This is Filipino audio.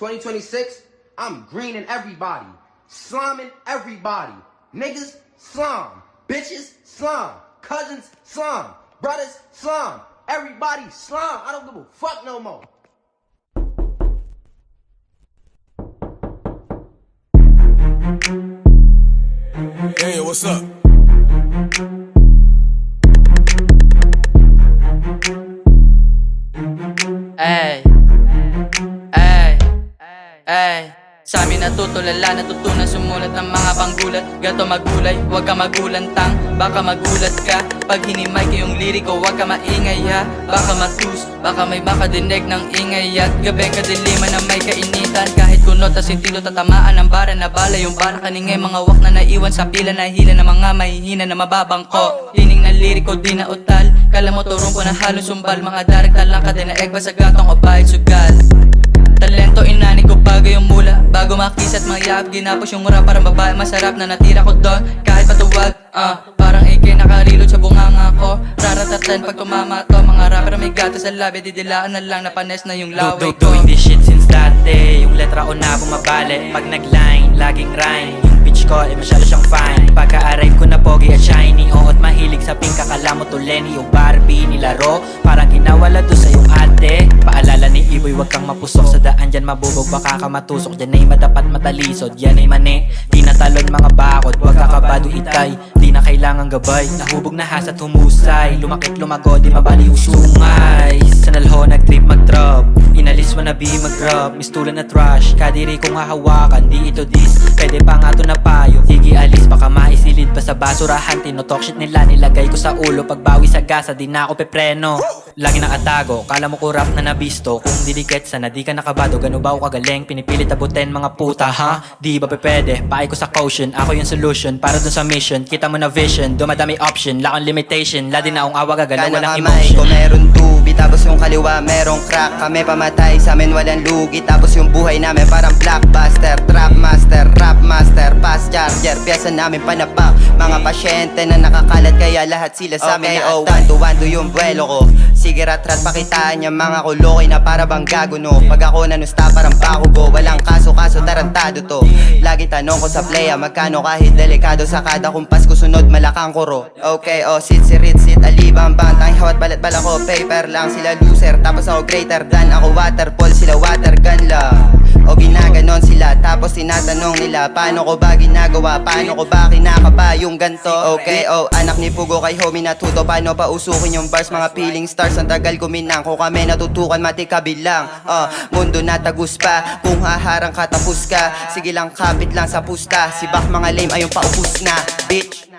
2026, I'm greening everybody, slamming everybody. Niggas, slum. Bitches, slum. Cousins, slum. Brothers, slum. Everybody, slum. I don't give a fuck no more. Hey, what's up? Ay, ay, ay. Sa amin natutulala, natutunan sumulat ng mga panggulat. Gato magulay, huwag ka magulantang, baka magulat ka. Pag hinimay ko yung liriko, huwag ka maingay ha. Baka matus, baka may makadinig ng ingay. At gabi kadiliman na may kainitan. Kahit kunot at sentido tatamaan ng bara na bala. Yung bara kaningay mga wak na naiwan sa pila na hila ng mga mahihina na mababangko. Hining na liriko di na utal, kala mo turong ko na halos sumbal. Mga darig talang ka din na egba sa gatong o bahit sugal. Talento inani ko bago yung mula, bago makisat mayab. Ginapos yung mura parang babae masarap na natira ko doon. Kahit patuwag, parang ikay nakarilod sa bunganga ko. Raratatan pag tumama to, mga rapper may gato sa labi. Didilaan na lang, napanes na yung laway ko. Doing this shit since dati, yung letra ko na bumabalik. Pag nag-line, laging rhyme. Yung bitch ko, masyado siyang fine. Pagka-arrive ko na pogi at shiny, at mahilig sa pink, akala mo to Lenny. Yung Barbie nilaro, parang ginawala to sa yung ate. Paalala ni Iboy, wag kang mapusok sa daan dyan, mabubog baka ka matusok. Dyan ay madapat matalisod, yan ay mani. Di na talon mga bakod, wag kakabado itay. Di na kailangan gabay, nahubog na hasat humusay. Lumakit lumago, di mabali yung sungay. Sa nalho nag-trip mag-drop, inalis wannabe mag-grab. Mistulan na trash, kadiri kong hahawakan. Di ito dis, pwede pa nga to na payo. Sige alis, baka maisilid pa sa basurahan. Tinotalk shit nila, nilagay ko sa ulo. Pagbawi sa gasa, di na ako pepreno. Lagi nakatago, kala mo ko rap na nabisto. Kung didikit sana di ka nakabado, gano ba ako kagaling? Pinipilit abutin mga puta ha? Di ba pwede? Paay ko sa caution, ako yung solution para dun sa mission. Kita mo na vision, dumadami option, lakon limitation. Ladin na akong awa gagalaw, walang emotion. Ko meron tubi, tapos yung kaliwa merong crack. Kami pamatay, sa amin walang lugi. Tapos yung buhay namin parang blockbuster. Trap master, rap master, fast charger. Pyesa namin panapak, mga pasyente na nakakalat. Kaya lahat sila sa amin na atan. Tuwando yung buwelo ko, sige rat-rat pakitaan niya mga kulokoy na para bang gago no. Pag ako nanusta parang bakugo, walang kaso-kaso tarantado to. Lagi tanong ko sa playa, magkano kahit delikado. Sa kada kumpas ko sunod malakang kuro. Okay, sit, alibang bang. Tanging hawat balat bala ko, paper lang. Sila loser, tapos ako greater than. Ako waterfall, sila water gun lang. O ginaganon sila, tapos tinatanong nila paano ko ba ginagawa, paano ko ba kinakaba yung ganto. Okay, anak ni Pugo kay homie natuto, paano pa usukin yung bars. Mga feeling stars, ang tagal kuminang. Kung kami natutukan, mati kabilang. Mundo na tagus pa, kung haharang katapos ka. Sige lang, kapit lang sa pusta. Si Bak mga lame, ayong paupos na, bitch.